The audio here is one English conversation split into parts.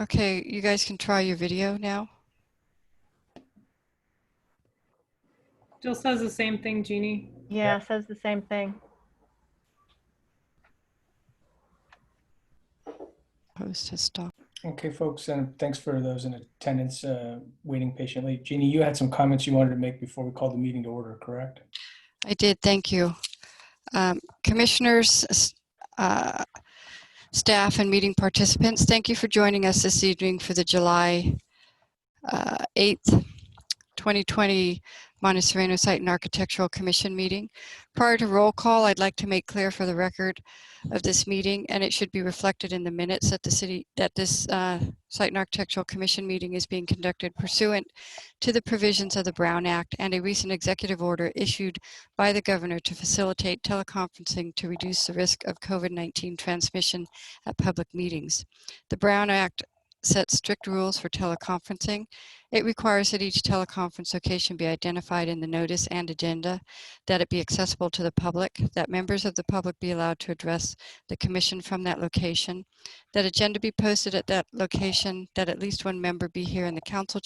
Okay, you guys can try your video now. Jill says the same thing, Jeannie. Yeah, says the same thing. Host has stopped. Okay, folks, and thanks for those in attendance waiting patiently. Jeannie, you had some comments you wanted to make before we called the meeting to order, correct? I did, thank you. Commissioners, staff, and meeting participants, thank you for joining us this evening for the July 8th, 2020 Monte Sereno Site and Architectural Commission meeting. Prior to roll call, I'd like to make clear for the record of this meeting, and it should be reflected in the minutes that this Site and Architectural Commission meeting is being conducted pursuant to the provisions of the Brown Act and a recent executive order issued by the governor to facilitate teleconferencing to reduce the risk of COVID-19 transmission at public meetings. The Brown Act sets strict rules for teleconferencing. It requires that each teleconference location be identified in the notice and agenda, that it be accessible to the public, that members of the public be allowed to address the commission from that location, that agenda be posted at that location, that at least one member be here in the council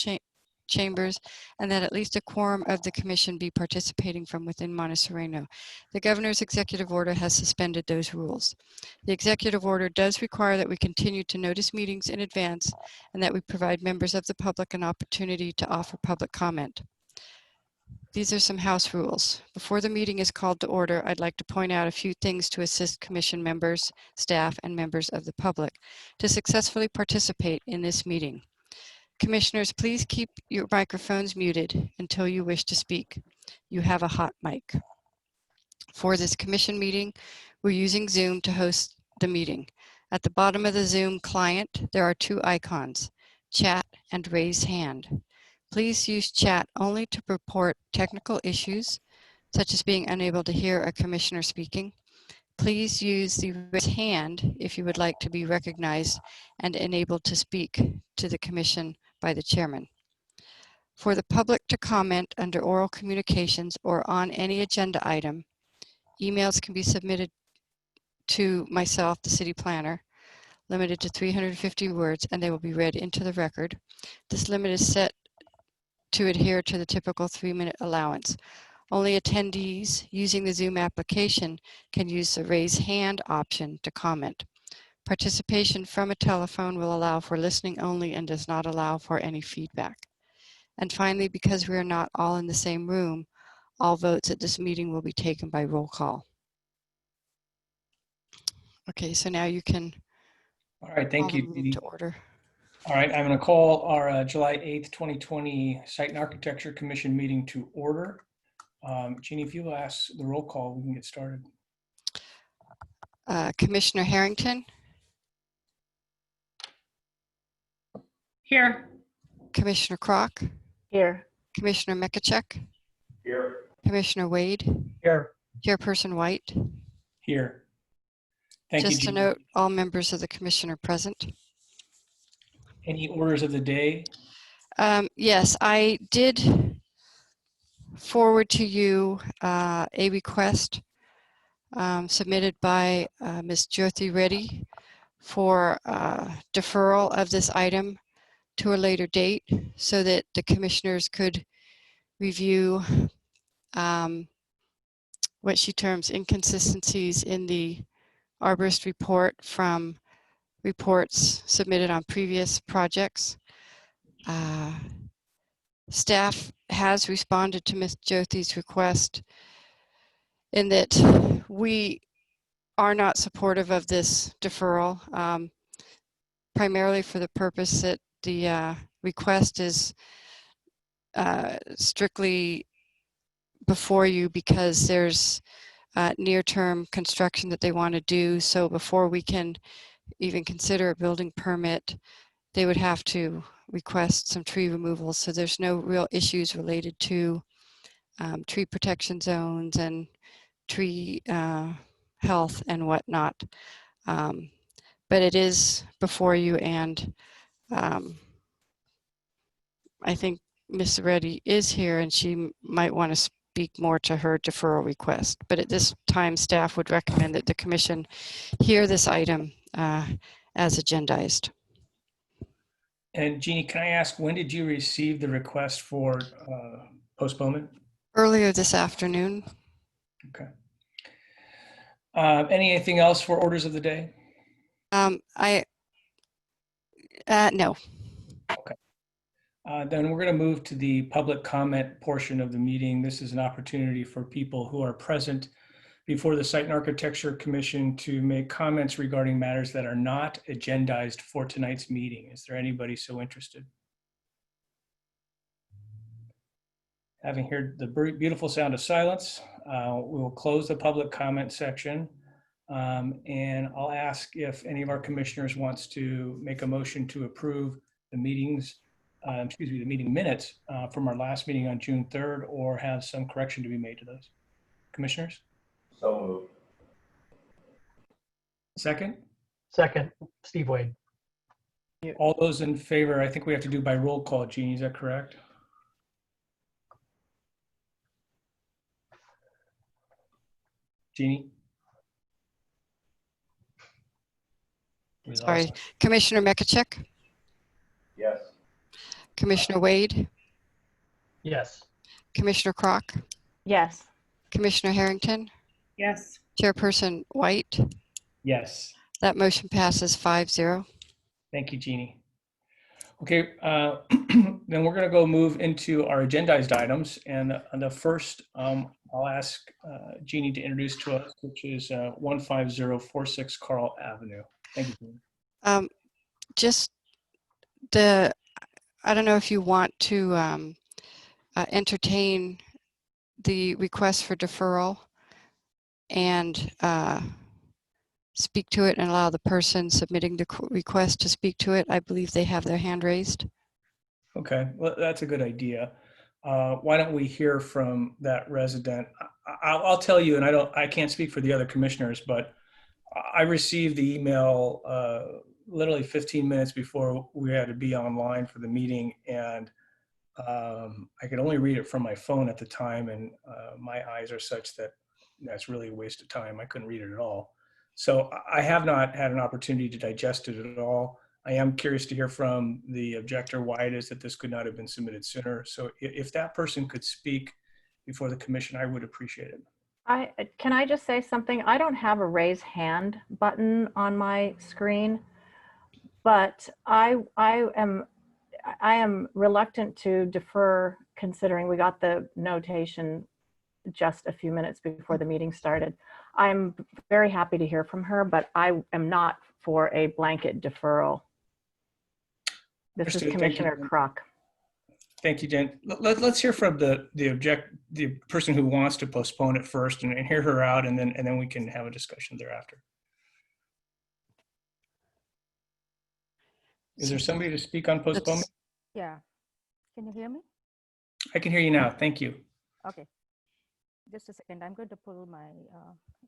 chambers, and that at least a quorum of the commission be participating from within Monte Sereno. The governor's executive order has suspended those rules. The executive order does require that we continue to notice meetings in advance and that we provide members of the public an opportunity to offer public comment. These are some house rules. Before the meeting is called to order, I'd like to point out a few things to assist commission members, staff, and members of the public to successfully participate in this meeting. Commissioners, please keep your microphones muted until you wish to speak. You have a hot mic. For this commission meeting, we're using Zoom to host the meeting. At the bottom of the Zoom client, there are two icons, chat and raise hand. Please use chat only to report technical issues, such as being unable to hear a commissioner speaking. Please use the raise hand if you would like to be recognized and enabled to speak to the commission by the chairman. For the public to comment under oral communications or on any agenda item, emails can be submitted to myself, the city planner, limited to 350 words, and they will be read into the record. This limit is set to adhere to the typical 3-minute allowance. Only attendees using the Zoom application can use the raise hand option to comment. Participation from a telephone will allow for listening only and does not allow for any feedback. And finally, because we are not all in the same room, all votes at this meeting will be taken by roll call. Okay, so now you can. All right, thank you, Jeannie. To order. All right, I'm going to call our July 8th, 2020 Site and Architecture Commission meeting to order. Jeannie, if you'll ask the roll call, we can get started. Commissioner Harrington. Here. Commissioner Kroc. Here. Commissioner Mekachek. Here. Commissioner Wade. Here. Chairperson White. Here. Thank you, Just to Jeannie. note, all members of the commission are present. Any orders of the day? Yes, I did forward to you a request submitted by Ms. Jyoti Reddy for deferral of this item to a later date so that the commissioners could review what she terms inconsistencies in the arborist report from reports submitted on previous projects. Staff has responded to Ms. Jyothi's request in that we are not supportive of this deferral, primarily for the purpose that the request is strictly before you because there's near-term construction that they want to do. So before we can even consider a building permit, they would have to request some tree removal. So there's no real issues related to tree protection zones and tree health and whatnot. But it is before you, and I think Ms. Reddy is here and she might want to speak more to her deferral request. But at this time, staff would recommend that the commission hear this item as agendized. And Jeannie, can I ask, when did you receive the request for postponement? Earlier this afternoon. Okay. Anything else for orders of the day? No. Then we're going to move to the public comment portion of the meeting. This is an opportunity for people who are present before the Site and Architecture Commission to make comments regarding matters that are not agendized for tonight's meeting. Is there anybody so interested? Having heard the beautiful sound of silence, we will close the public comment section. And I'll ask if any of our commissioners wants to make a motion to approve the meetings, the meeting minutes from our last meeting on June 3rd, or have some correction to be made to those. Commissioners? So moved. Second? Second, Steve Wade. All those in favor, I think we have to do by roll call, Jeannie, is that correct? Jeannie? We Sorry. lost- Commissioner Mekachek, Yes. Commissioner Wade, Yes. Commissioner Kroc, Yes. Commissioner Harrington, Yes. Chairperson White. Yes. That motion passes 5-0. Thank you, Jeannie. Okay, then we're going to go move into our agendized items. And the first, I'll ask Jeannie to introduce to us, which is 15046 Carl Avenue. Thank you, Jeannie. Just I don't know if you want to entertain the request for deferral and speak to it and allow the person submitting the request to speak to it. I believe they have their hand raised. Okay, well, that's a good idea. Why don't we hear from that resident? I'll tell you, and I can't speak for the other commissioners, but I received the email literally 15 minutes before we had to be online for the meeting, and I could only read it from my phone at the time, and my eyes are such that that's really a waste of time. I couldn't read it at all. So I have not had an opportunity to digest it at all. I am curious to hear from the objector why it is that this could not have been submitted sooner. So if that person could speak before the commission, I would appreciate it. Can I just say something? I don't have a raise hand button on my screen, but I am reluctant to defer, considering we got the notation just a few minutes before the meeting started. I'm very happy to hear from her, but I am not for a blanket deferral. This is Understood. Thank you. Commissioner Kroc. Thank you, Jen. Let's hear from the person who wants to postpone it first, and hear her out, and then we can have a discussion thereafter. Is there somebody to speak on postponement? Yeah. Can you hear me? I can hear you now. Thank you. Okay. Just a second. I'm going to pull my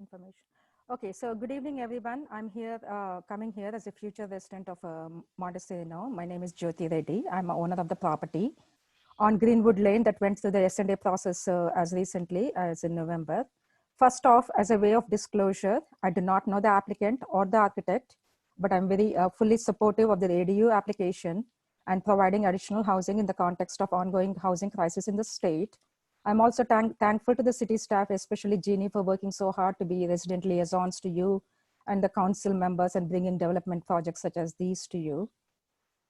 information. Okay. So good evening, everyone. I'm here, coming here as a future resident of Monte Sereno. My name is Jyoti Reddy. I'm an owner of the property on Greenwood Lane that went through the S&A process as recently as in November. First off, as a way of disclosure, I do not know the applicant or the architect, but I'm very fully supportive of the ADU application and providing additional housing in the context of ongoing housing crisis in the state. I'm also thankful to the city staff, especially Jeannie, for working so hard to be resident liaisons to you and the council members and bringing development projects such as these to you.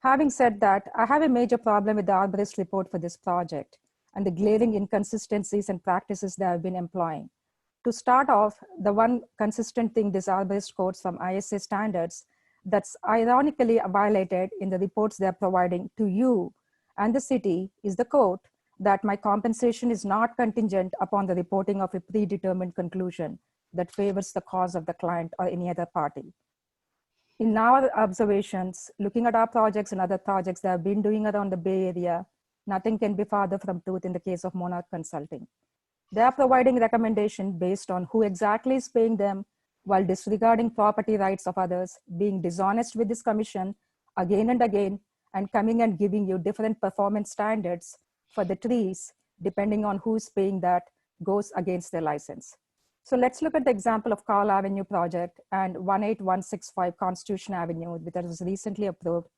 Having said that, I have a major problem with the arborist report for this project and the glaring inconsistencies and practices they have been employing. To start off, the one consistent thing this arborist quotes from ISA standards that's ironically violated in the reports they're providing to you and the city is the quote that my compensation is not contingent upon the reporting of a predetermined conclusion that favors the cause of the client or any other party. In our observations, looking at our projects and other projects that have been doing around the Bay Area, nothing can be farther from truth in the case of Monarch Consulting. They are providing recommendation based on who exactly is paying them while disregarding property rights of others, being dishonest with this commission again and again, and coming and giving you different performance standards for the trees, depending on who's paying that, goes against their license. So let's look at the example of Carl Avenue project and 18165 Constitution Avenue, which was recently approved.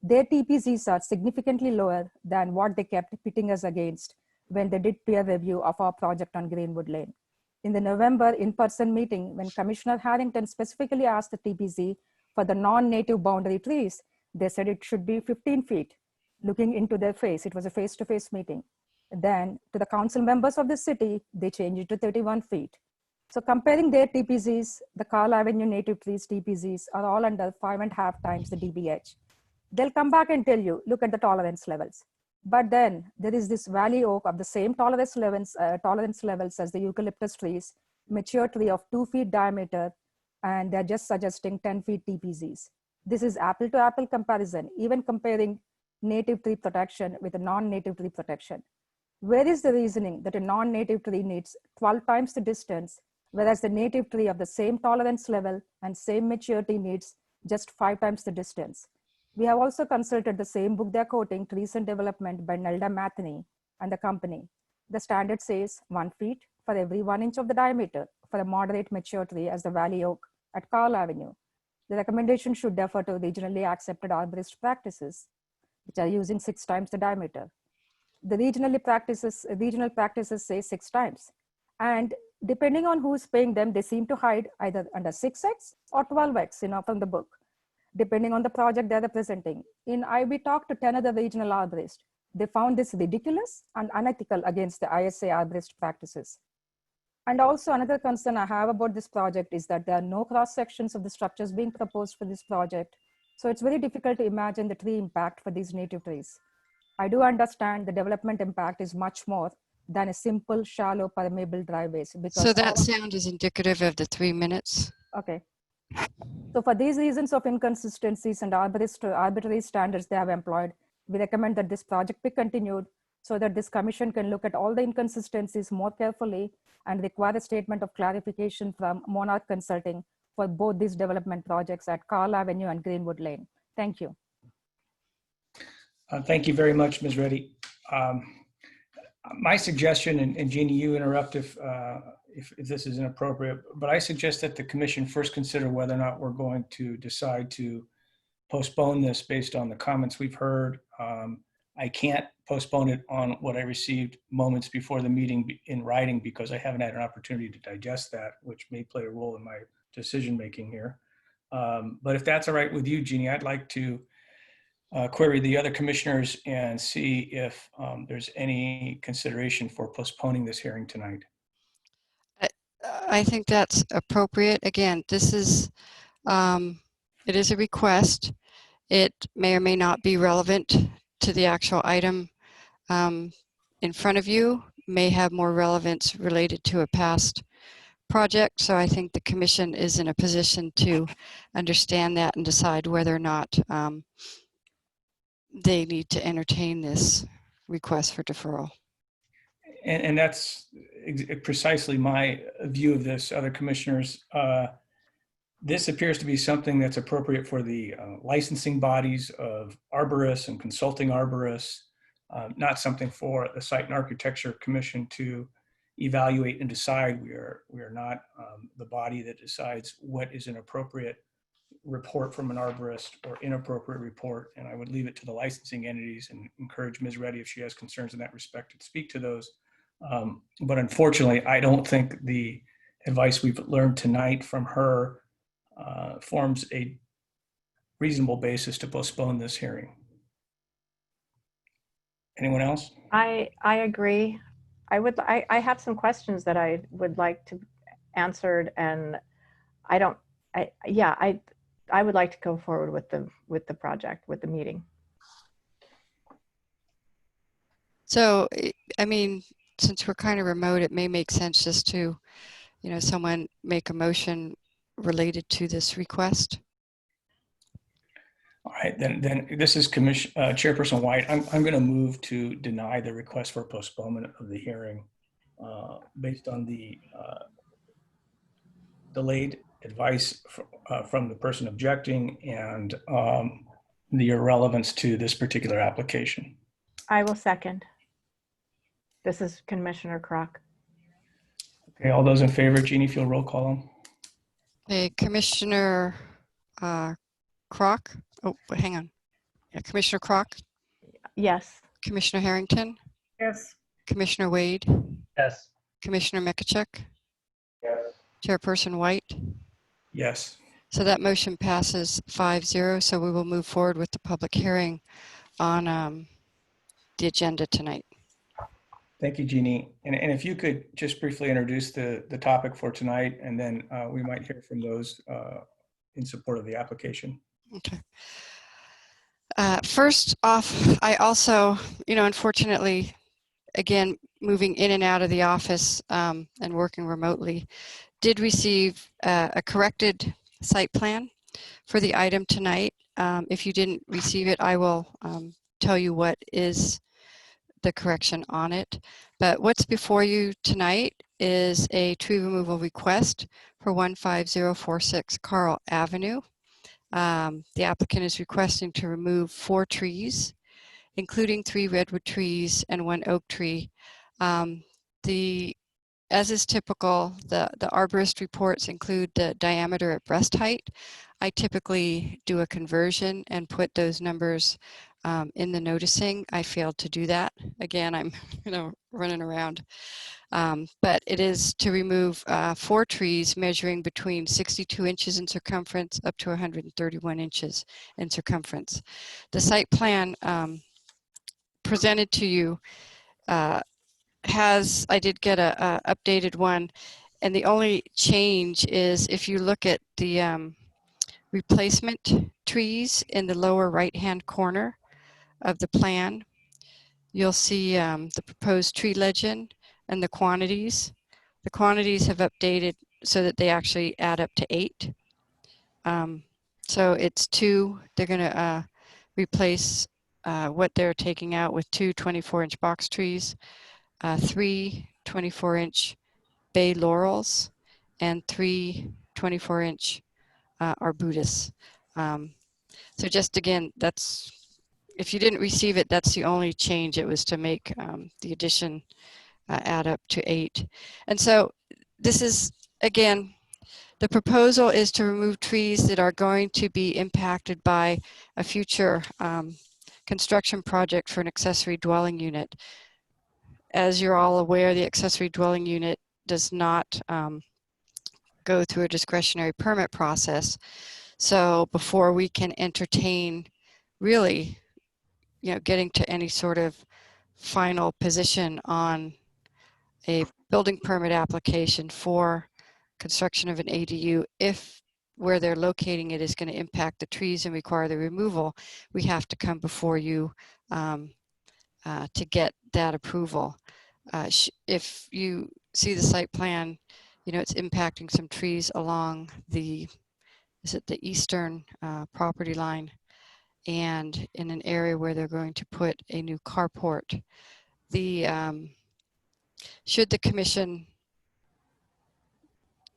their TPCs are significantly lower than what they kept pitting us against when they did peer review of our project on Greenwood Lane. In the November in-person meeting, when Commissioner Harrington specifically asked the TPC for the non-native boundary trees, they said it should be 15 feet. Looking into their face, it was a face-to-face meeting. Then to the council members of the city, they changed it to 31 feet. So comparing their TPCs, the Carl Avenue native trees TPCs are all under 5.5 times the DBH. They'll come back and tell you, look at the tolerance levels. But then there is this valley oak of the same tolerance levels as the eucalyptus trees, mature tree of 2 feet diameter, and they're just suggesting 10 feet TPCs. This is apple to apple comparison, even comparing native tree protection with a non-native tree protection. Where is the reasoning that a non-native tree needs 12 times the distance, whereas the native tree of the same tolerance level and same maturity needs just 5 times the distance? We have also consulted the same book they're quoting, Trees and Development by Nelda Matheny and the company. The standard says 1 feet for every 1 inch of the diameter for a moderate mature tree as the valley oak at Carl Avenue. The recommendation should defer to regionally accepted arborist practices, which are using 6 times the diameter. The regional practices say 6 times. And depending on who's paying them, they seem to hide either under 6x or 12x, from the book, depending on the project they're representing. We talked to 10 other regional arborists. They found this ridiculous and unethical against the ISA arborist practices. And also another concern I have about this project is that there are no cross sections of the structures being proposed for this project. So it's very difficult to imagine the tree impact for these native trees. I do understand the development impact is much more than a simple, shallow, permeable driveways. So that sound is indicative of the 3 minutes. Okay. So for these reasons of inconsistencies and arbitrary standards they have employed, we recommend that this project be continued so that this commission can look at all the inconsistencies more carefully and require a statement of clarification from Monarch Consulting for both these development projects at Carl Avenue and Greenwood Lane. Thank you. Thank you very much, Ms. Reddy. My suggestion, and Jeannie, you interrupt if this is inappropriate, but I suggest that the commission first consider whether or not we're going to decide to postpone this based on the comments we've heard. I can't postpone it on what I received moments before the meeting in writing because I haven't had an opportunity to digest that, which may play a role in my decision-making here. But if that's all right with you, Jeannie, I'd like to query the other commissioners and see if there's any consideration for postponing this hearing tonight. I think that's appropriate. Again, this is, it is a request. It may or may not be relevant to the actual item in front of you, may have more relevance related to a past project. So I think the commission is in a position to understand that and decide whether or not they need to entertain this request for deferral. And that's precisely my view of this, other commissioners. This appears to be something that's appropriate for the licensing bodies of arborists and consulting arborists, not something for the Site and Architecture Commission to evaluate and decide. We are not the body that decides what is an appropriate report from an arborist or inappropriate report. And I would leave it to the licensing entities and encourage Ms. Reddy, if she has concerns in that respect, to speak to those. But unfortunately, I don't think the advice we've learned tonight from her forms a reasonable basis to postpone this hearing. Anyone else? I agree. I have some questions that I would like to answered, and I would like to go forward with the project, with the meeting. So, I mean, since we're kind of remote, it may make sense just to, someone make a motion related to this request. All right, then this is Chairperson White. I'm going to move to deny the request for postponement of the hearing based on the delayed advice from the person objecting and the irrelevance to this particular application. I will second. This is Commissioner Kroc. Okay, all those in favor, Jeannie, if you'll roll call them. Okay, Commissioner Kroc. Oh, hang on. Commissioner Kroc, Yes. Commissioner Harrington, Yes. Commissioner Wade, Yes. Commissioner Mikachuk, Yes. Chairperson White. Yes. So that motion passes 5-0. So we will move forward with the public hearing on the agenda tonight. Thank you, Jeannie. And if you could just briefly introduce the topic for tonight, and then we might hear from those in support of the application. Okay. First off, I also, unfortunately, again, moving in and out of the office and working remotely, did receive a corrected site plan for the item tonight. If you didn't receive it, I will tell you what is the correction on it. But what's before you tonight is a tree removal request for 15046 Carl Avenue. The applicant is requesting to remove 4 trees, including 3 redwood trees and 1 oak tree. As is typical, the arborist reports include the diameter at breast height. I typically do a conversion and put those numbers in the noticing. I failed to do that. Again, I'm running around. But it is to remove 4 trees measuring between 62 inches in circumference up to 131 inches in circumference. The site plan presented to you I did get a updated one, and the only change is if you look at the replacement trees in the lower right-hand corner of the plan, you'll see the proposed tree legend and the quantities. The quantities have updated so that they actually add up to 8. So it's 2. They're going to replace what they're taking out with 2 24-inch box trees, 3 24-inch bay laurels, and 3 24-inch arbutus. So just again, if you didn't receive it, that's the only change. It was to make the addition add up to 8. And so this is, again, the proposal is to remove trees that are going to be impacted by a future construction project for an accessory dwelling unit. As you're all aware, the accessory dwelling unit does not go through a discretionary permit process. So before we can entertain really, getting to any sort of final position on a building permit application for construction of an ADU, if where they're locating it is going to impact the trees and require the removal, we have to come before you to get that approval. If you see the site plan, it's impacting some trees along the eastern property line and in an area where they're going to put a new carport. Should the commission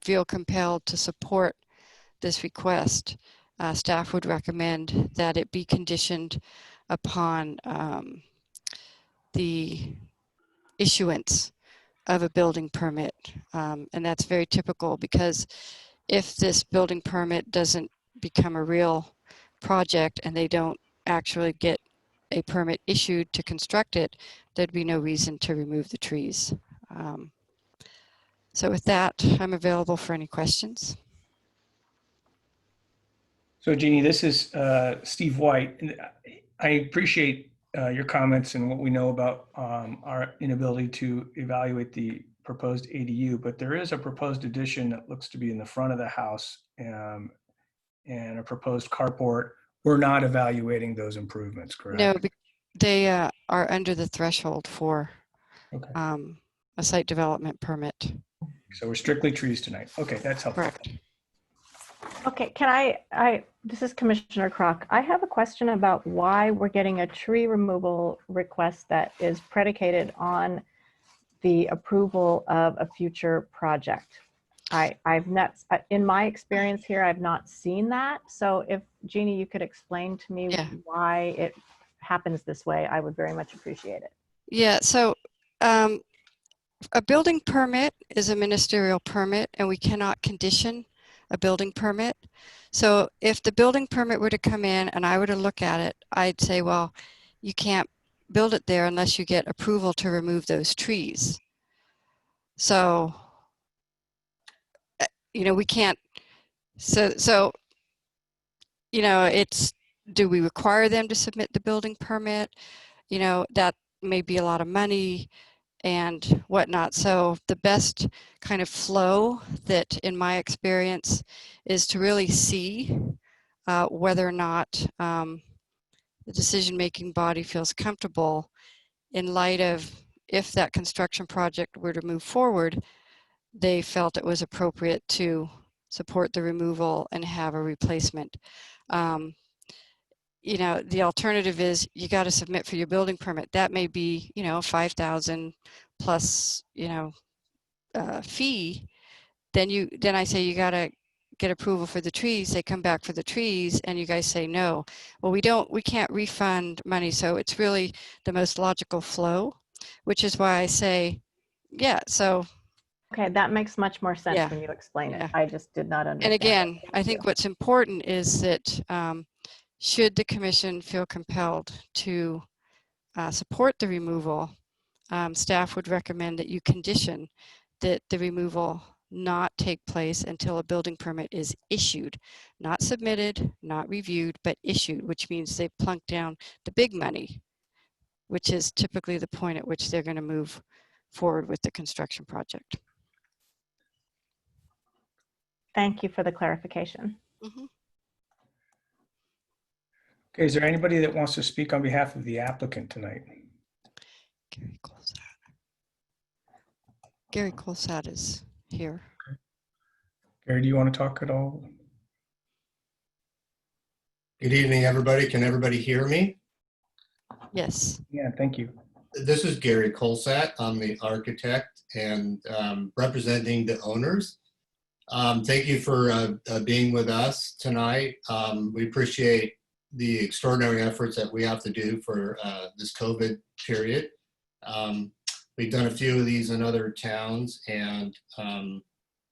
feel compelled to support this request, staff would recommend that it be conditioned upon the issuance of a building permit. And that's very typical because if this building permit doesn't become a real project and they don't actually get a permit issued to construct it, there'd be no reason to remove the trees. So with that, I'm available for any questions. So Jeannie, this is Steve White. And I appreciate your comments and what we know about our inability to evaluate the proposed ADU, but there is a proposed addition that looks to be in the front of the house and a proposed carport. We're not evaluating those improvements, correct? No, they are under the threshold for Okay. a site development permit. So we're strictly trees tonight. Okay, that's helpful. Correct. Okay, this is Commissioner Kroc. I have a question about why we're getting a tree removal request that is predicated on the approval of a future project. I've not, in my experience here, I've not seen that. So if Jeannie, you could explain to me why it happens this way, I would very much appreciate it. Yeah, so a building permit is a ministerial permit and we cannot condition a building permit. So if the building permit were to come in and I were to look at it, I'd say, well, you can't build it there unless you get approval to remove those trees. So, we can't, so, it's, do we require them to submit the building permit? That may be a lot of money and whatnot. So the best kind of flow that, in my experience, is to really see whether or not the decision-making body feels comfortable in light of, if that construction project were to move forward, they felt it was appropriate to support the removal and have a replacement. The alternative is you got to submit for your building permit. That may be, $5,000 plus, fee. Then I say you got to get approval for the trees. They come back for the trees and you guys say no. Well, we can't refund money. So it's really the most logical flow, which is why I say, yeah, so. Okay, that makes much more sense Yeah, when you explain yeah. it. I just did not understand. And again, Thank I think you. what's important is that should the commission feel compelled to support the removal, staff would recommend that you condition that the removal not take place until a building permit is issued, not submitted, not reviewed, but issued, which means they plunk down the big money, which is typically the point at which they're going to move forward with the construction project. Thank you for the clarification. Mm-hmm. Okay, is there anybody that wants to speak on behalf of the applicant tonight? Gary Colsat is here. Gary, do you want to talk at all? Good evening, everybody. Can everybody hear me? Yes. Yeah, thank you. This is Gary Colsat. I'm the architect and representing the owners. Thank you for being with us tonight. We appreciate the extraordinary efforts that we have to do for this COVID period. We've done a few of these in other towns, and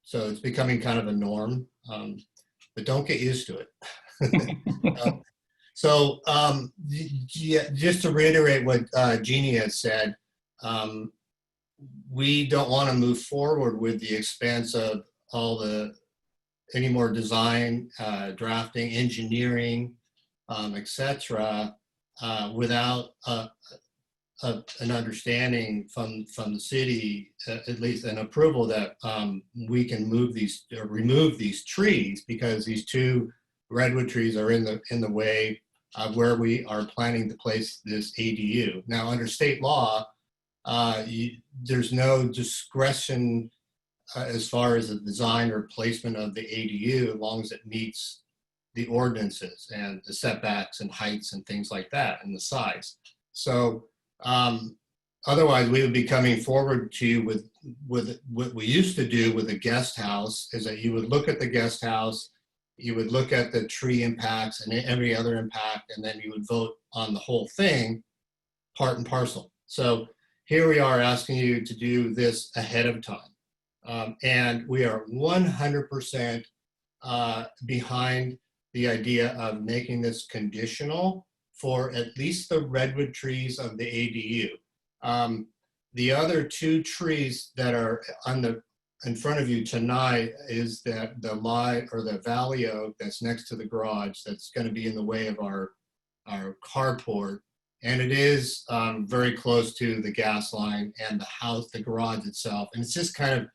so it's becoming kind of a norm, but don't get used to it. Just to reiterate what Jeannie had said, we don't want to move forward with the expense of any more design, drafting, engineering, etc., without an understanding from the city, at least an approval that we can remove these trees, because these two redwood trees are in the way of where we are planning to place this ADU. Now, under state law, there's no discretion as far as the design or placement of the ADU, as long as it meets the ordinances and the setbacks and heights and things like that, and the size. So otherwise, we would be coming forward to you with what we used to do with a guest house, is that you would look at the guest house, you would look at the tree impacts and every other impact, and then you would vote on the whole thing, part and parcel. So here we are asking you to do this ahead of time. And we are 100% behind the idea of making this conditional for at least the redwood trees of the ADU. The other two trees that are in front of you tonight is that the valley oak that's next to the garage, that's going to be in the way of our carport, and it is very close to the gas line and the house, the garage itself, and it's just kind of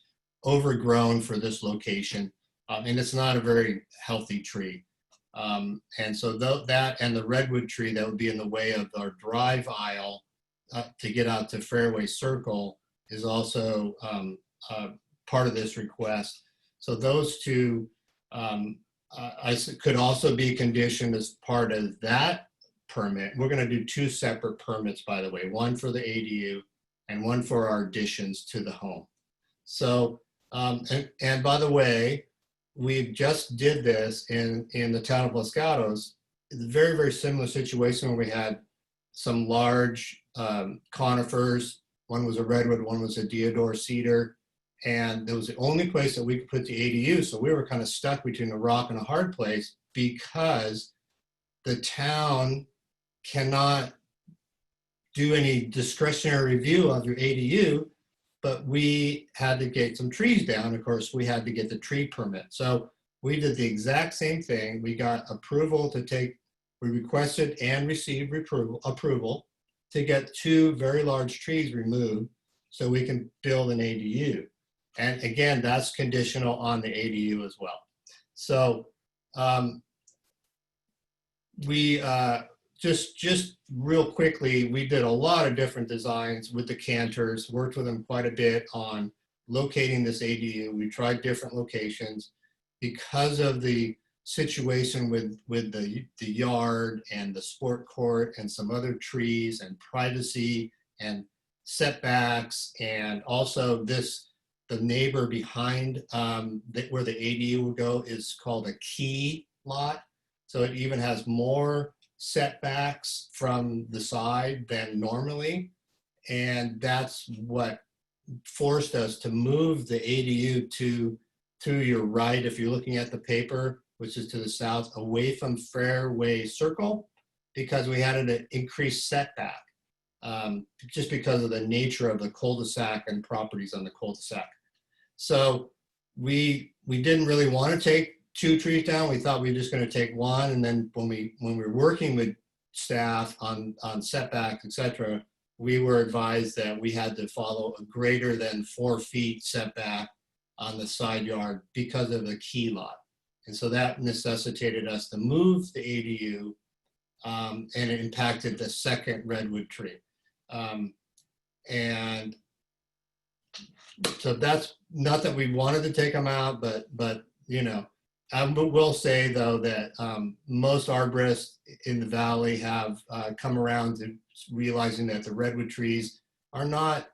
overgrown for this location, and it's not a very healthy tree. And so that and the redwood tree that would be in the way of our drive aisle to get out to Fairway Circle is also part of this request. So those two could also be conditioned as part of that permit. We're going to do two separate permits, by the way, one for the ADU and one for our additions to the home. So, and by the way, we just did this in the town of Los Gatos. It's a very, very similar situation where we had some large conifers. One was a redwood, one was a deodar cedar. And it was the only place that we could put the ADU. So we were kind of stuck between a rock and a hard place because the town cannot do any discretionary review of your ADU, but we had to get some trees down. Of course, we had to get the tree permit. So we did the exact same thing. We got approval to take, we requested and received approval to get 2 very large trees removed so we can build an ADU. And again, that's conditional on the ADU as well. So we just real quickly, we did a lot of different designs with the Cantors, worked with them quite a bit on locating this ADU. We tried different locations because of the situation with the yard and the sport court and some other trees and privacy and setbacks, and also the neighbor behind where the ADU would go is called a key lot. So it even has more setbacks from the side than normally. And that's what forced us to move the ADU to your right, if you're looking at the paper, which is to the south, away from Fairway Circle, because we had an increased setback, just because of the nature of the cul-de-sac and properties on the cul-de-sac. So we didn't really want to take 2 trees down. We thought we were just going to take 1. And then when we were working with staff on setbacks, et cetera, we were advised that we had to follow a greater than 4 feet setback on the side yard because of the key lot. And so that necessitated us to move the ADU, and it impacted the second redwood tree. And so that's not that we wanted to take them out, but you know, I will say though that most arborists in the valley have come around to realizing that the redwood trees are not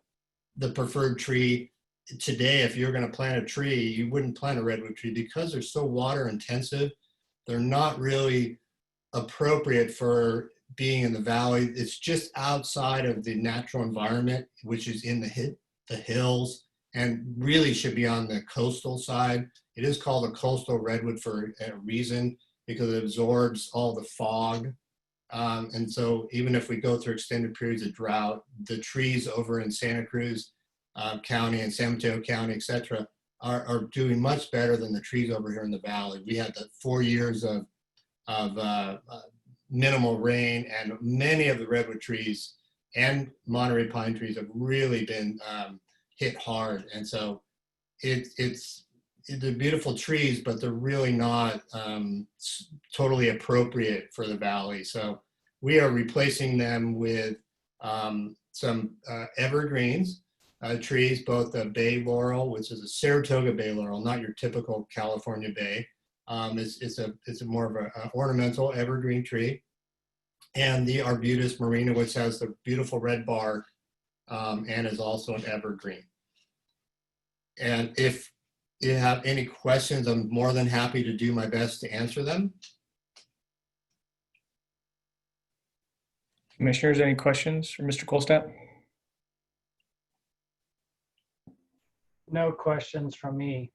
the preferred tree. Today, if you're going to plant a tree, you wouldn't plant a redwood tree because they're so water intensive. They're not really appropriate for being in the valley. It's just outside of the natural environment, which is in the hills, and really should be on the coastal side. It is called a coastal redwood for a reason, because it absorbs all the fog. And so even if we go through extended periods of drought, the trees over in Santa Cruz County and San Mateo County, et cetera, are doing much better than the trees over here in the valley. We had the 4 years of minimal rain, and many of the redwood trees and Monterey pine trees have really been hit hard. And so they're beautiful trees, but they're really not totally appropriate for the valley. So we are replacing them with some evergreens trees, both the bay laurel, which is a Saratoga bay laurel, not your typical California bay. It's a more of an ornamental evergreen tree, and the Arbutus marina, which has the beautiful red bark and is also an evergreen. And if you have any questions, I'm more than happy to do my best to answer them. Commissioners, any questions for Mr. Kolstad? No questions from me.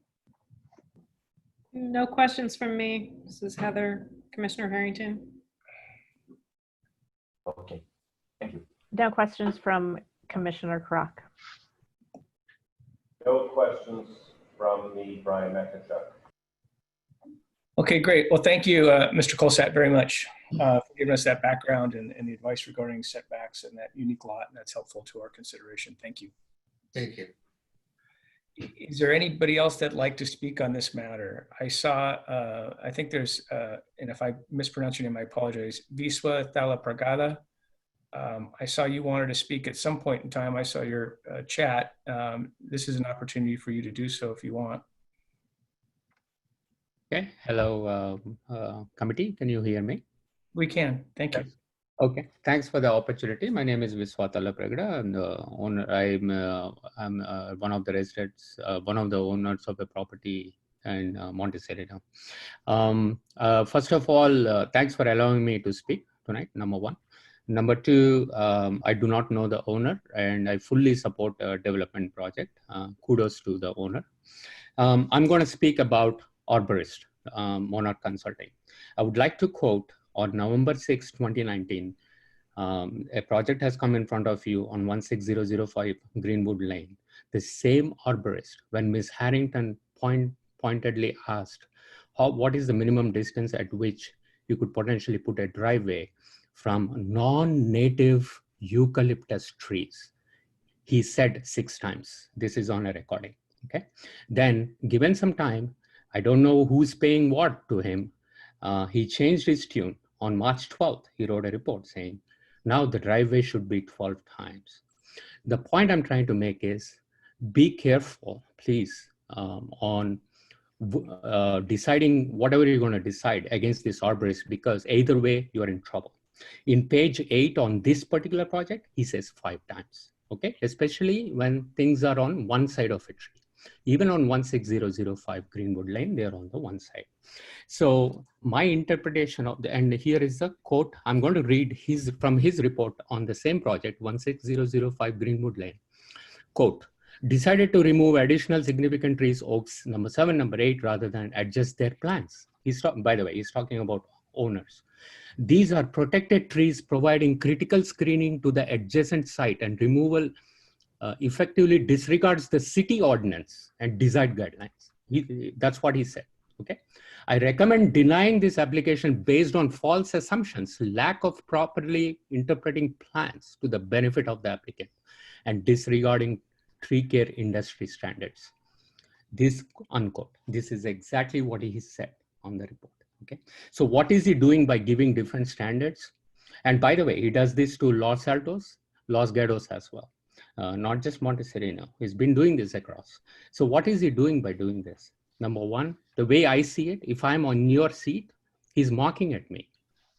No questions from me. This is Heather, Commissioner Harrington. Okay, thank you. No questions from Commissioner Kroc. No questions from me, Brian McIntyre. Okay, great. Well, thank you, Mr. Kolstad, very much for giving us that background and the advice regarding setbacks and that unique lot. And that's helpful to our consideration. Thank you. Thank you. Is there anybody else that'd like to speak on this matter? I saw, I think there's, and if I mispronounce your name, I apologize, Viswa Thalapragada. I saw you wanted to speak at some point in time. I saw your chat. This is an opportunity for you to do so if you want. Okay. Hello, committee. Can you hear me? We can. Thank you. Okay. Thanks for the opportunity. My name is Viswatala Pragada. I'm the owner. I'm one of the residents, one of the owners of the property in Monte Sereno. First of all, thanks for allowing me to speak tonight, number one. Number two, I do not know the owner, and I fully support a development project. Kudos to the owner. I'm going to speak about Arborist, Monarch Consulting. I would like to quote on November 6, 2019, a project has come in front of you on 16005 Greenwood Lane. The same arborist, when Ms. Harrington pointedly asked, what is the minimum distance at which you could potentially put a driveway from non-native eucalyptus trees? He said 6 times. This is on a recording, okay? Then given some time, I don't know who's paying what to him, he changed his tune. On March 12th, he wrote a report saying, now the driveway should be 12 times. The point I'm trying to make is, be careful, please, on deciding whatever you're going to decide against this arborist, because either way, you're in trouble. In page 8 on this particular project, he says 5 times, okay? Especially when things are on one side of a tree. Even on 16005 Greenwood Lane, they're on the one side. So my interpretation of and here is the quote. I'm going to read from his report on the same project, 16005 Greenwood Lane. Quote, decided to remove additional significant trees, oaks, number 7, number 8, rather than adjust their plants. By the way, he's talking about owners. These are protected trees providing critical screening to the adjacent site, and removal effectively disregards the city ordinance and design guidelines. That's what he said, okay? I recommend denying this application based on false assumptions, lack of properly interpreting plans to the benefit of the applicant, and disregarding tree care industry standards. This, unquote, this is exactly what he said on the report, okay? So what is he doing by giving different standards? And by the way, he does this to Los Altos, Los Gatos as well. Not just Monte Sereno. He's been doing this across. So what is he doing by doing this? Number one, the way I see it, if I'm on your seat, he's mocking at me,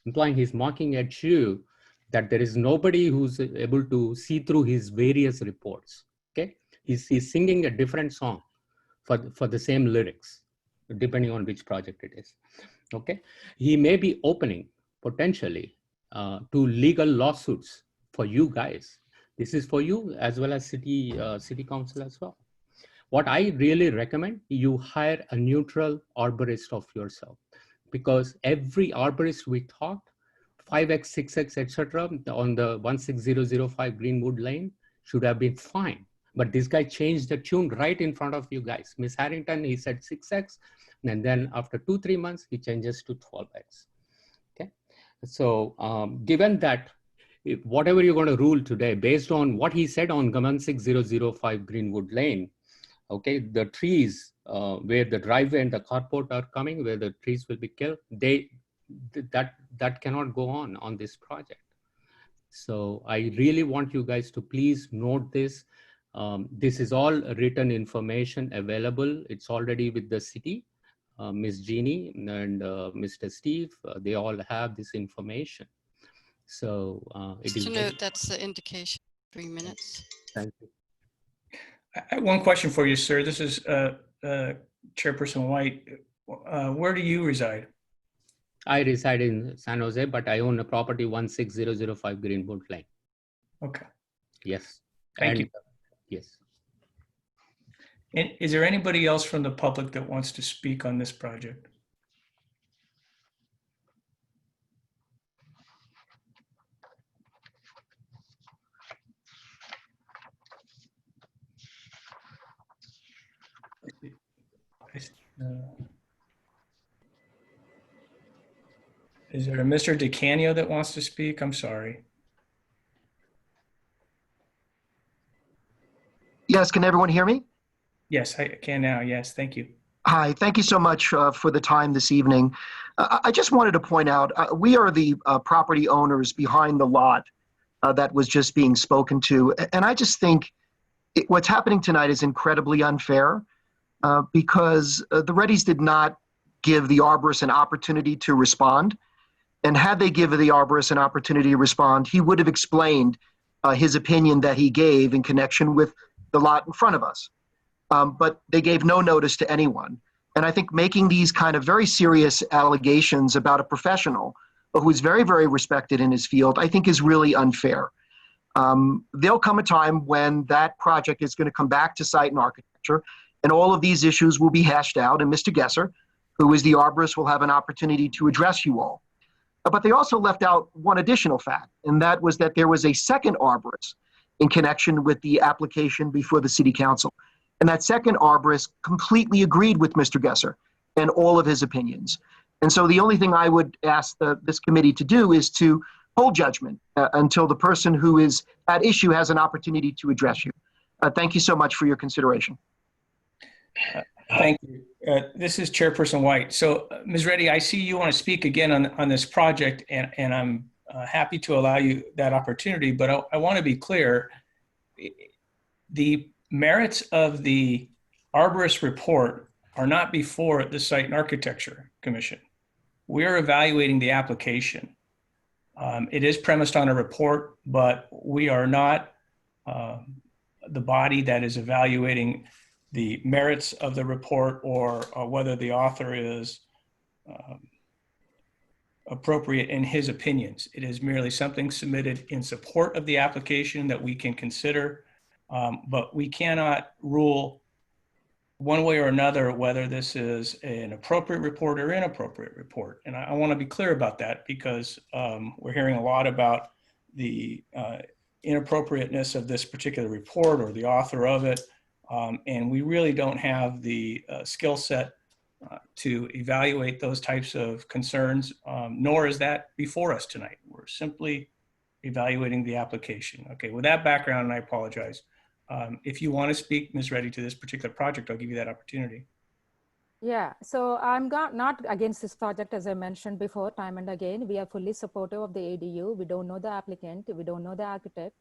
implying he's mocking at you, that there is nobody who's able to see through his various reports, okay? He's singing a different song for the same lyrics, depending on which project it is, okay? He may be opening, potentially, to legal lawsuits for you guys. This is for you as well as city council as well. What I really recommend, you hire a neutral arborist of yourself, because every arborist we talked, 5x, 6x, etc., on the 16005 Greenwood Lane should have been fine. But this guy changed the tune right in front of you guys. Miss Harrington, he said 6x, and then after 2-3 months, he changes to 12x. Okay, so given that, whatever you're going to rule today, based on what he said on 16005 Greenwood Lane, okay, the trees where the driveway and the carport are coming, where the trees will be killed, that cannot go on this project. So I really want you guys to please note this. This is all written information available. It's already with the city. Ms. Jeannie and Mr. Steve, they all have this information. So it is. Just to note, that's the indication, 3 minutes. Thank you. I have one question for you, sir. This is Chairperson White. Where do you reside? I reside in San Jose, but I own a property 16005 Greenwood Lane. Okay. Yes. Thank you. Yes. And is there anybody else from the public that wants to speak on this project? Is there a Mr. DeCanio that wants to speak? I'm sorry. Yes, can everyone hear me? Yes, I can now. Yes, thank you. Hi, thank you so much for the time this evening. I just wanted to point out, we are the property owners behind the lot that was just being spoken to. And I just think what's happening tonight is incredibly unfair because the Reddys did not give the arborist an opportunity to respond. And had they given the arborist an opportunity to respond, he would have explained his opinion that he gave in connection with the lot in front of us. But they gave no notice to anyone. And I think making these kind of very serious allegations about a professional who's very, very respected in his field, I think is really unfair. There'll come a time when that project is going to come back to site and architecture, and all of these issues will be hashed out, and Mr. Gesser, who is the arborist, will have an opportunity to address you all. But they also left out one additional fact, and that was that there was a second arborist in connection with the application before the city council. And that second arborist completely agreed with Mr. Gesser and all of his opinions. And so the only thing I would ask this committee to do is to hold judgment until the person who is at issue has an opportunity to address you. Thank you so much for your consideration. Thank you. This is Chairperson White. So, Ms. Reddy, I see you want to speak again on this project, and I'm happy to allow you that opportunity, but I want to be clear. The merits of the arborist report are not before the Site and Architecture Commission. We're evaluating the application. It is premised on a report, but we are not the body that is evaluating the merits of the report or whether the author is appropriate in his opinions. It is merely something submitted in support of the application that we can consider, but we cannot rule one way or another whether this is an appropriate report or inappropriate report. And I want to be clear about that because we're hearing a lot about the inappropriateness of this particular report or the author of it. And we really don't have the skill set to evaluate those types of concerns, nor is that before us tonight. We're simply evaluating the application. Okay, with that background, and I apologize. If you want to speak, Ms. Reddy, to this particular project, I'll give you that opportunity. Yeah, so I'm not against this project, as I mentioned before, time and again. We are fully supportive of the ADU. We don't know the applicant. We don't know the architect.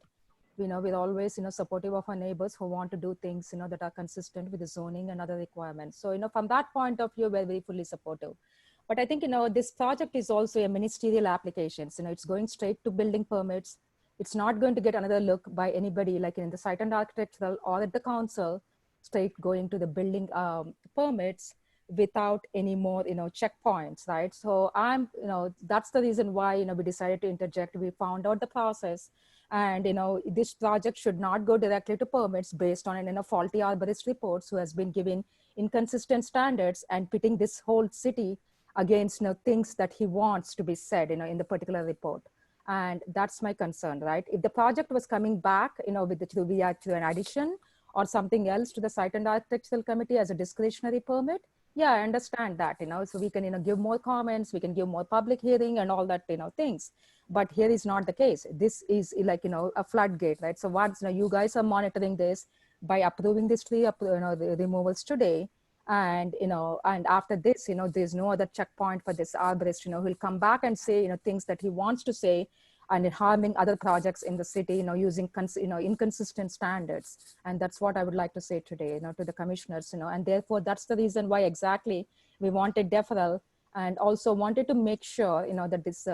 We're always, supportive of our neighbors who want to do things, that are consistent with the zoning and other requirements. So, from that point of view, we're very fully supportive. But I think, this project is also a ministerial application. It's going straight to building permits. It's not going to get another look by anybody like in the site and architectural or at the council, straight going to the building permits without any more, checkpoints, right? So that's the reason why, we decided to interject. We found out the process. And, this project should not go directly to permits based on, faulty arborist reports who has been given inconsistent standards and pitting this whole city against, things that he wants to be said, in the particular report. And that's my concern, right? If the project was coming back, with to an addition or something else to the Site and Architectural Committee as a discretionary permit, yeah, I understand that, so we can, give more comments, we can give more public hearing and all that, things. But here is not the case. This is like, a floodgate, right? So once, you guys are monitoring this by approving this tree, the removals today. And, and after this, there's no other checkpoint for this arborist, who'll come back and say, things that he wants to say and harming other projects in the city, using, inconsistent standards. And that's what I would like to say today, to the commissioners, and therefore that's the reason why exactly we wanted deferral and also wanted to make sure, that this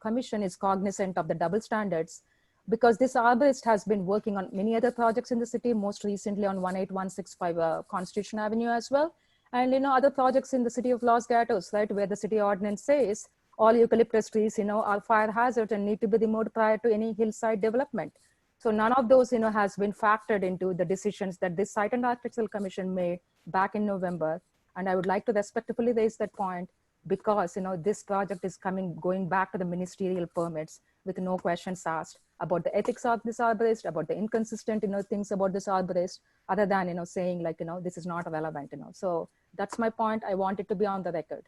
commission is cognizant of the double standards, because this arborist has been working on many other projects in the city, most recently on 18165 Constitution Avenue as well. And, other projects in the city of Los Gatos, right, where the city ordinance says all eucalyptus trees, are fire hazard and need to be removed prior to any hillside development. So none of those, has been factored into the decisions that this Site and Architectural Commission made back in November. And I would like to respectfully raise that point because, this project is going back to the ministerial permits with no questions asked about the ethics of this arborist, about the inconsistent, things about this arborist, other than, saying like, this is not relevant, So that's my point. I want it to be on the record.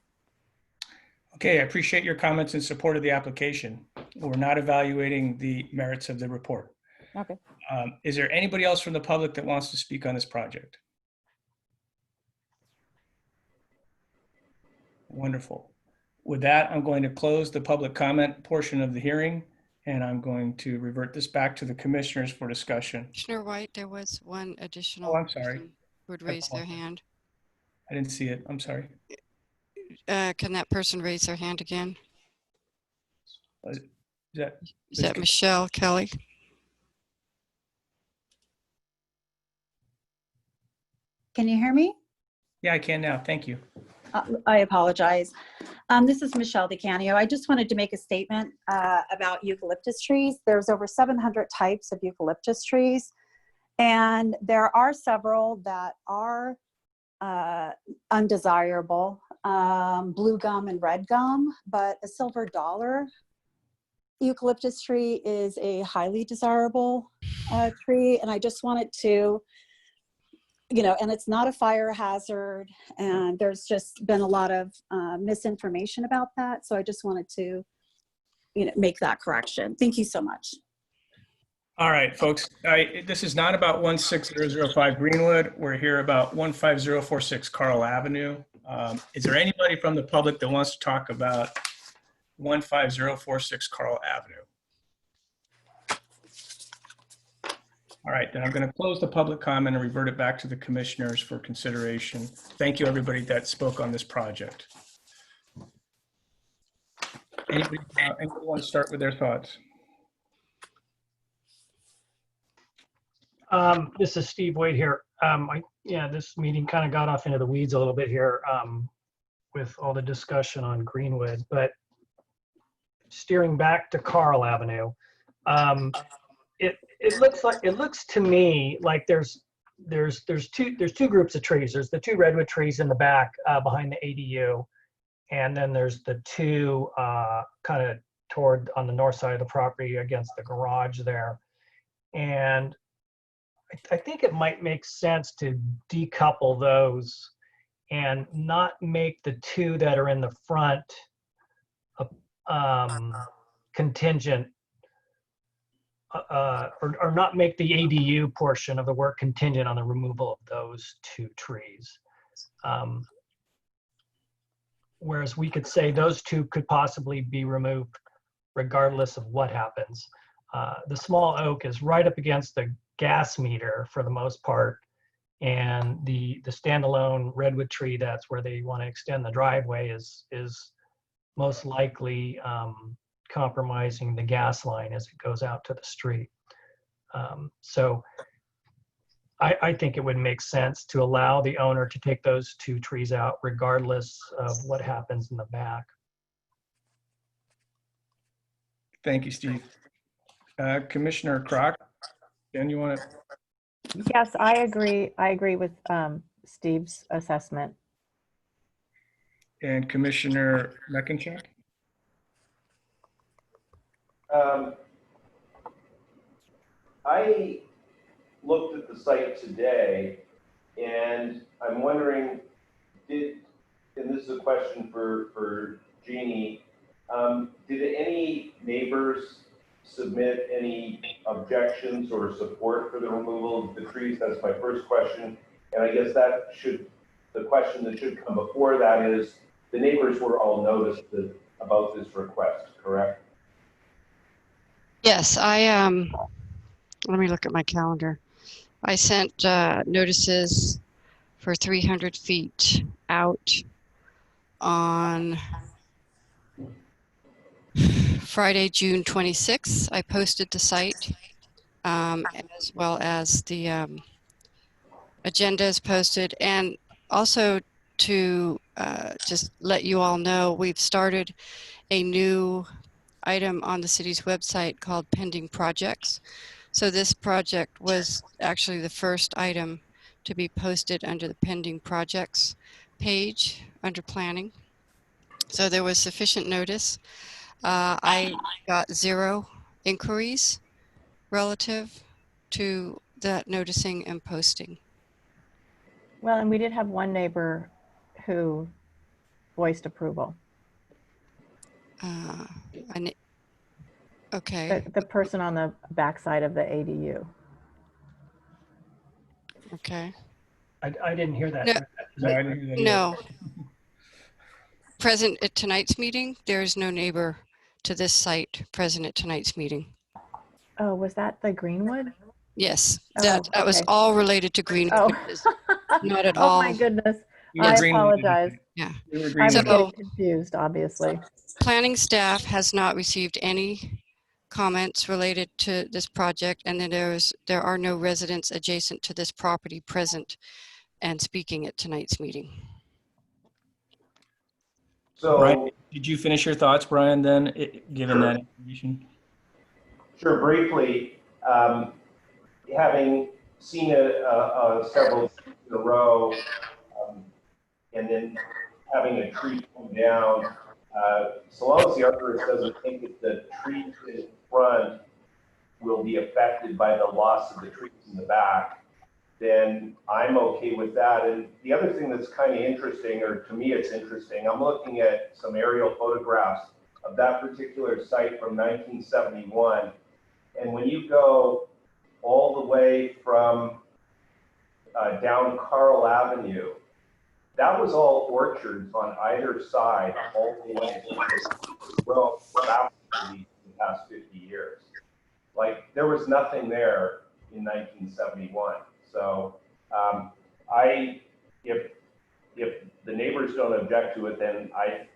Okay, I appreciate your comments in support of the application. We're not evaluating the merits of the report. Okay. Is there anybody else from the public that wants to speak on this project? Wonderful. With that, I'm going to close the public comment portion of the hearing, and I'm going to revert this back to the commissioners for discussion. Commissioner White, there was one additional. Oh, I'm sorry. person who would raise their hand. I didn't see it. I'm sorry. Can that person raise their hand again? Is that Is that Michelle Kelly? Can you hear me? Yeah, I can now. Thank you. I apologize. This is Michelle DeCanio. I just wanted to make a statement about eucalyptus trees. There's over 700 types of eucalyptus trees, and there are several that are undesirable, blue gum and red gum, but a silver dollar eucalyptus tree is a highly desirable tree. And I just wanted to, and it's not a fire hazard, and there's just been a lot of misinformation about that. So I just wanted to, make that correction. Thank you so much. All right, folks, this is not about 16005 Greenwood. We're here about 15046 Carl Avenue. Is there anybody from the public that wants to talk about 15046 Carl Avenue? All right, then I'm going to close the public comment and revert it back to the commissioners for consideration. Thank you, everybody that spoke on this project. Anybody want to start with their thoughts? This is Steve Wade here. This meeting kind of got off into the weeds a little bit here with all the discussion on Greenwood, but steering back to Carl Avenue, it looks to me like there's two groups of trees. There's the two redwood trees in the back behind the ADU, and then there's the two kind of toward on the north side of the property against the garage there. And I think it might make sense to decouple those and not make the two that are in the front contingent, or not make the ADU portion of the work contingent on the removal of those two trees. Whereas we could say those two could possibly be removed regardless of what happens. The small oak is right up against the gas meter for the most part, and the standalone redwood tree, that's where they want to extend the driveway, is most likely compromising the gas line as it goes out to the street. So I think it would make sense to allow the owner to take those two trees out regardless of what happens in the back. Thank you, Steve. Commissioner Kroc, Jen, you want to? Yes, I agree. I agree with Steve's assessment. And Commissioner Meckencheck? I looked at the site today, and I'm wondering, and this is a question for Jeannie, did any neighbors submit any objections or support for the removal of the trees? That's my first question. And I guess the question that should come before that is, the neighbors were all noticed about this request, correct? Yes, let me look at my calendar. I sent notices for 300 feet out on Friday, June 26th. I posted the site as well as the agenda is posted. And also to just let you all know, we've started a new item on the city's website called Pending Projects. So this project was actually the first item to be posted under the Pending Projects page under Planning. So there was sufficient notice. I got 0 inquiries relative to that noticing and posting. Well, and we did have one neighbor who voiced approval. Okay. The person on the backside of the ADU. Okay. I didn't hear that. No, I didn't hear that No. Present at tonight's meeting, there is no neighbor to this site present at tonight's meeting. Oh, was that the Greenwood? Yes, Oh, that was okay. all related to Greenwood. Not at all. Oh my goodness. Yeah, I Greenwood. apologize. Yeah. I'm So- getting confused, obviously. Planning staff has not received any comments related to this project, and then there are no residents adjacent to this property present and speaking at tonight's meeting. So, Brian, did you finish your thoughts, Brian, then, given that information? sure, briefly, having seen several in a row, and then having a tree come down, so long as the arborist doesn't think that the trees in front will be affected by the loss of the trees in the back, then I'm okay with that. And the other thing that's kind of interesting, or to me it's interesting, I'm looking at some aerial photographs of that particular site from 1971. And when you go all the way from down Carl Avenue, that was all orchards on either side all the way. Well, rapidly in the past 50 years. Like, there was nothing there in 1971. So if the neighbors don't object to it, then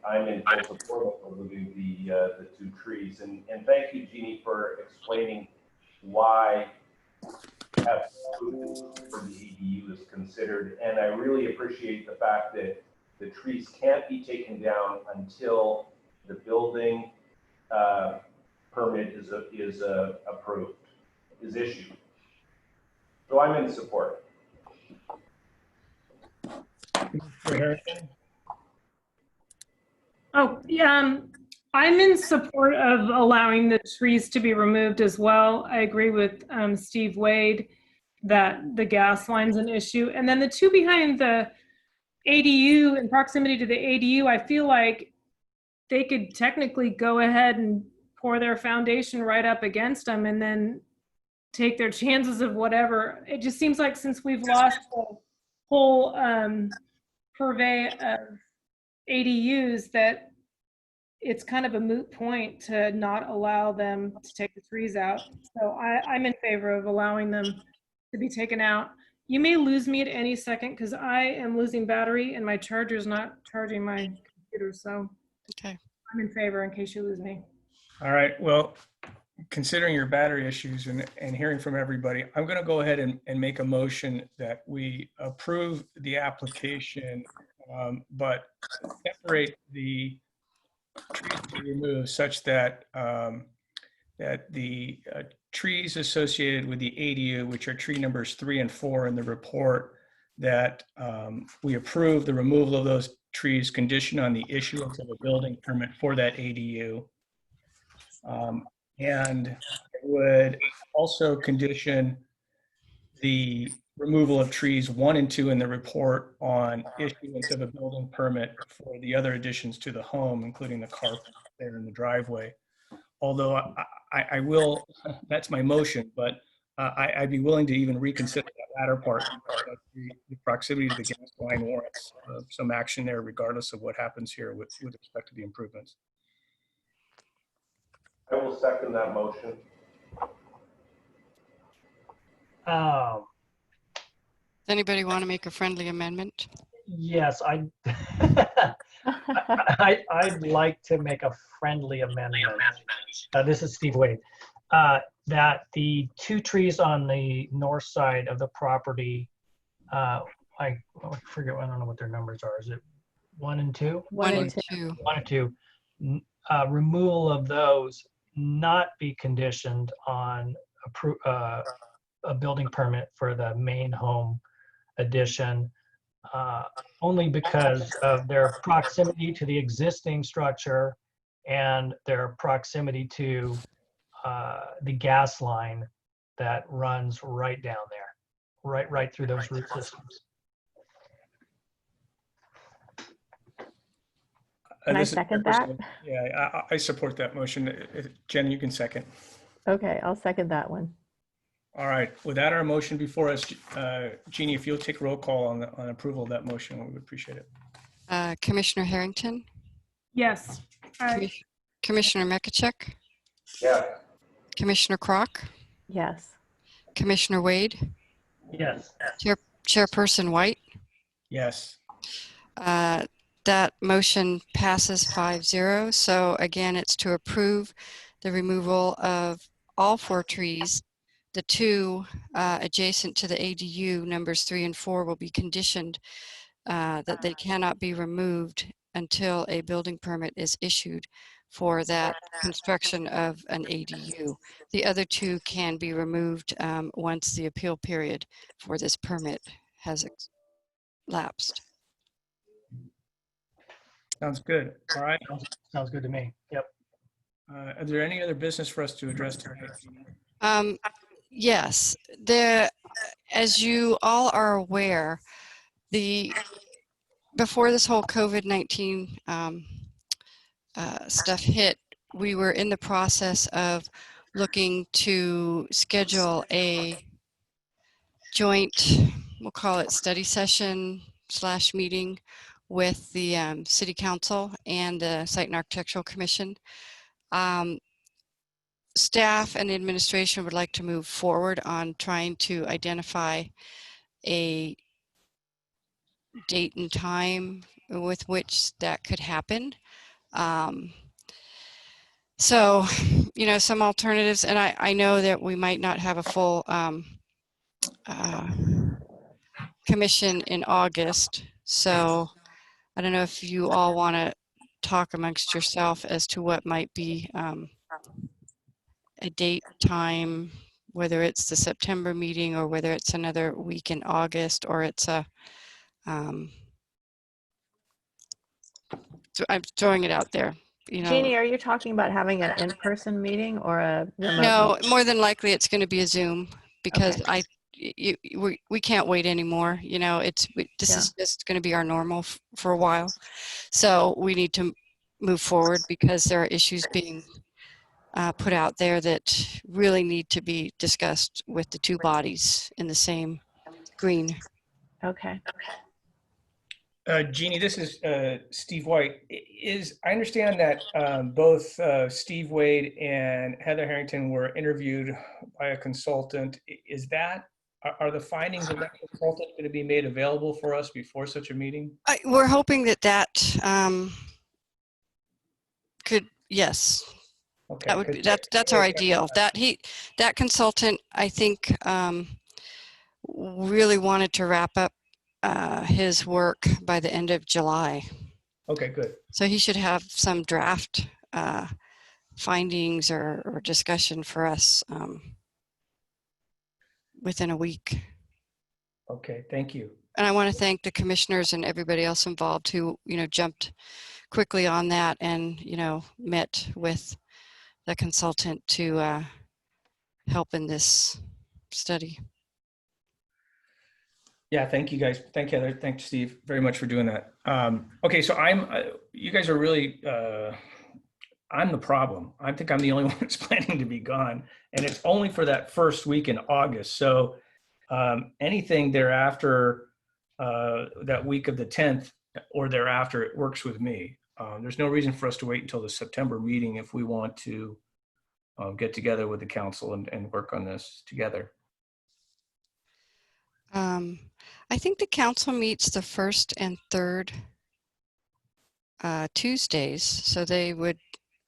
I'm in full support of removing the two trees. And thank you, Jeannie, for explaining why have for the ADU is considered. And I really appreciate the fact that the trees can't be taken down until the building permit is approved, is issued. So I'm in support. Oh, yeah, I'm in support of allowing the trees to be removed as well. I agree with Steve Wade that the gas line's an issue. And then the two behind the ADU, in proximity to the ADU, I feel like they could technically go ahead and pour their foundation right up against them and then take their chances of whatever. It just seems like since we've lost the whole purvey of ADUs, that it's kind of a moot point to not allow them to take the trees out. So I'm in favor of allowing them to be taken out. You may lose me at any second because I am losing battery and my charger's not charging my computer. So Okay. I'm in favor in case you lose me. All right, well, considering your battery issues and hearing from everybody, I'm going to go ahead and make a motion that we approve the application, but separate the trees to be removed such that that the trees associated with the ADU, which are tree numbers 3 and 4 in the report, that we approve the removal of those trees conditioned on the issuance of a building permit for that ADU. And it would also condition the removal of trees 1 and 2 in the report on issuance of a building permit for the other additions to the home, including the carport there in the driveway. Although I will, that's my motion, but I'd be willing to even reconsider that latter part. The proximity to the gas line warrants some action there, regardless of what happens here with respect to the improvements. I will second that motion. Does anybody want to make a friendly amendment? Yes, I'd like to make a friendly amendment. This is Steve Wade. That the two trees on the north side of the property, I forget, I don't know what their numbers are. Is it 1 and 2? 1 and 2. 1 and 2. Removal of those not be conditioned on a building permit for the main home addition, only because of their proximity to the existing structure and their proximity to the gas line that runs right down there, right through those root systems. Can I second that? Yeah, I support that motion. Jen, you can second. Okay, I'll second that one. All right, without our motion before us, Jeannie, if you'll take roll call on approval of that motion, we would appreciate it. Commissioner Harrington? Yes. Commissioner Mekachek? Yeah. Commissioner Kroc? Yes. Commissioner Wade? Yes. Chairperson White? Yes. That motion passes 5-0. So again, it's to approve the removal of all 4 trees. The 2 adjacent to the ADU, numbers 3 and 4, will be conditioned that they cannot be removed until a building permit is issued for that construction of an ADU. The other two can be removed once the appeal period for this permit has lapsed. Sounds good. All right. Sounds good to me. Yep. Are there any other business for us to address tonight? Yes, as you all are aware, before this whole COVID-19 stuff hit, we were in the process of looking to schedule a joint, we'll call it study session / meeting with the City Council and the Site and Architectural Commission. Staff and the administration would like to move forward on trying to identify a date and time with which that could happen. So, you know, some alternatives, and I know that we might not have a full commission in August. So I don't know if you all want to talk amongst yourself as to what might be a date, time, whether it's the September meeting or whether it's another week in August, or it's a, so I'm throwing it out there. You know, Jeannie, are you talking about having an in-person meeting or a remote no, meeting? more than likely it's going to be a Zoom, because Okay. we can't wait anymore. You know, this Yeah. is just going to be our normal for a while. So we need to move forward because there are issues being put out there that really need to be discussed with the two bodies in the same green. Okay. Jeannie, this is Steve White. I understand that both Steve Wade and Heather Harrington were interviewed by a consultant. Are the findings of that consultant going to be made available for us before such a meeting? We're hoping that could, yes. Okay. That would be, that's our ideal. That consultant, I think, really wanted to wrap up his work by the end of July. Okay, good. So he should have some draft findings or discussion for us within a week. Okay, thank you. And I want to thank the commissioners and everybody else involved who, you know, jumped quickly on that and, you know, met with the consultant to help in this study. Yeah, thank you guys. Thank you, Heather. Thanks, Steve, very much for doing that. Okay, so you guys are really, I'm the problem. I think I'm the only one that's planning to be gone, and it's only for that first week in August. So anything thereafter, that week of the 10th or thereafter, it works with me. There's no reason for us to wait until the September meeting if we want to get together with the council and work on this together. I think the council meets the first and third Tuesdays, so they would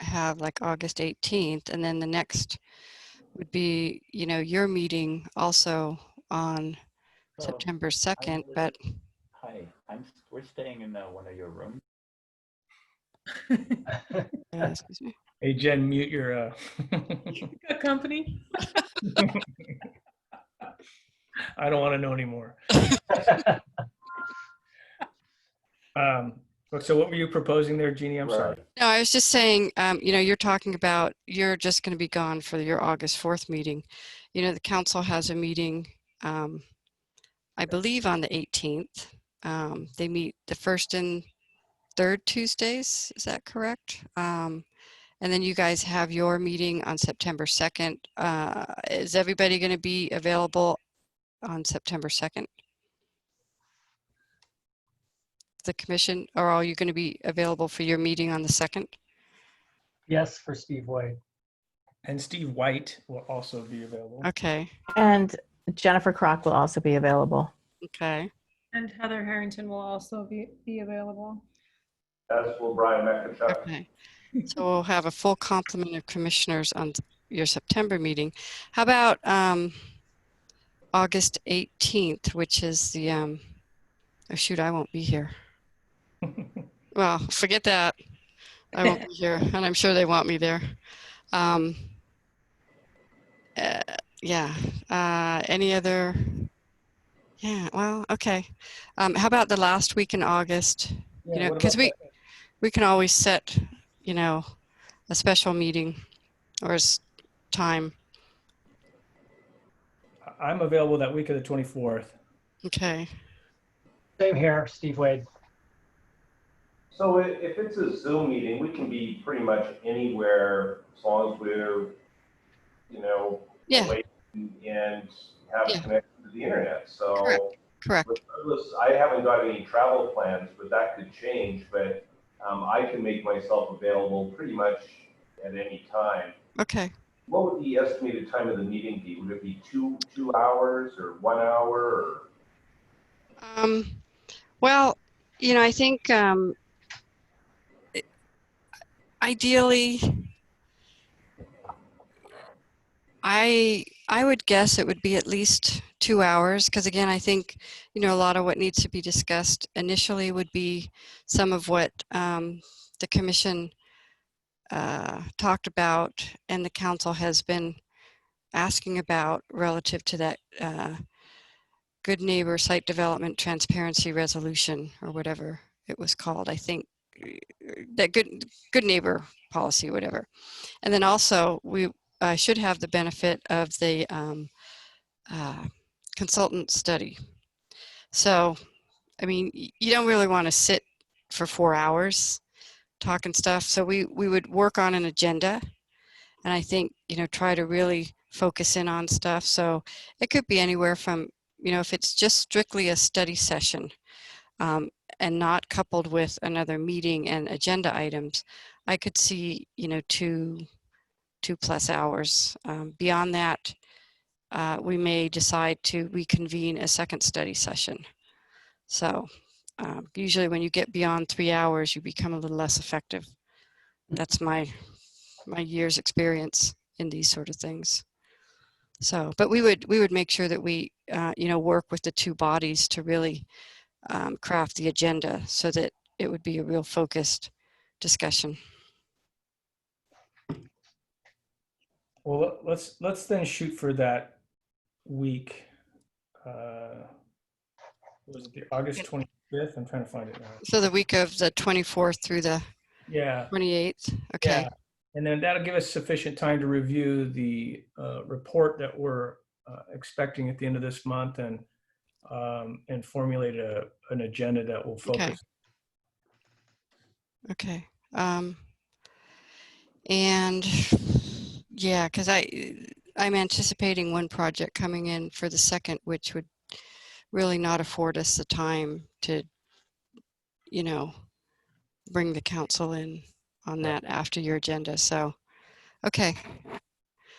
have like August 18th, and then the next would be, you know, your meeting also on September 2nd, but. Hi, we're staying in one of your rooms. Excuse me. Hey, Jen, mute your... Good company. I don't want to know anymore. So what were you proposing there, Jeannie? I'm sorry. No, I was just saying, you know, you're talking about, you're just going to be gone for your August 4th meeting. You know, the council has a meeting, I believe on the 18th. They meet the first and third Tuesdays. Is that correct? And then you guys have your meeting on September 2nd. Is everybody going to be available on September 2nd? The commission, or are you going to be available for your meeting on the 2nd? Yes, for Steve Wade. And Steve White will also be available. Okay. And Jennifer Kroc will also be available. Okay. And Heather Harrington will also be available. As will Brian McIntyre. Okay. So we'll have a full complement of commissioners on your September meeting. How about August 18th, which is the, oh shoot, I won't be here. Well, forget that. I won't be here, and I'm sure they want me there. Um, yeah. Any other? Yeah. Well, okay. How about the last week in August? Yeah, You know, what because about we can always set, you know, a special meeting or time. I'm available that week of the 24th. Okay. Same here, Steve Wade. So if it's a Zoom meeting, we can be pretty much anywhere as long as we're, you know, Yeah. away and have Yeah. connection to the internet. So Correct. regardless, I haven't got any travel plans, but that could change. But I can make myself available pretty much at any time. Okay. What would the estimated time of the meeting be? Would it be two hours or 1 hour? Or? Well, you know, I think ideally, I would guess it would be at least 2 hours, because again, I think, you know, a lot of what needs to be discussed initially would be some of what the commission talked about and the council has been asking about relative to that good neighbor site development transparency resolution, or whatever it was called. I think that good neighbor policy, whatever. And then also we should have the benefit of the consultant study. So, I mean, you don't really want to sit for 4 hours talking stuff. So we would work on an agenda, and I think, you know, try to really focus in on stuff. So it could be anywhere from, you know, if it's just strictly a study session and not coupled with another meeting and agenda items, I could see, you know, 2+ hours. Beyond that, we may decide to reconvene a second study session. So usually when you get beyond 3 hours, you become a little less effective. That's my year's experience in these sort of things. So, but we would make sure that we, you know, work with the two bodies to really craft the agenda so that it would be a real focused discussion. Well, let's then shoot for that week. Was it the August 25th? I'm trying to find it now. So the week of the 24th through the 28th. Okay. Yeah. And then that'll give us sufficient time to review the report that we're expecting at the end of this month, and formulate an agenda that will focus. Okay. And yeah, because I'm anticipating one project coming in for the second, which would really not afford us the time to, you know, bring the council in on that after your agenda. So, okay.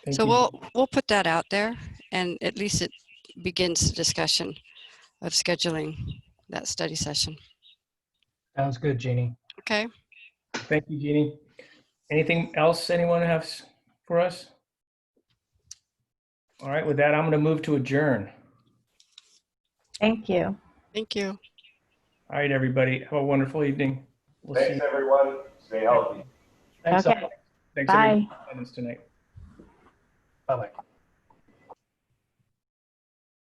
Thank So you. we'll put that out there, and at least it begins the discussion of scheduling that study session. Sounds good, Jeannie. Okay. Thank you, Jeannie. Anything else anyone has for us? All right, with that, I'm going to move to adjourn. Thank you. Thank you. All right, everybody. Have a wonderful evening. We'll Thanks, everyone. Stay healthy. Thanks. Okay. Thanks, Bye. everybody, for attendance tonight. Bye-bye.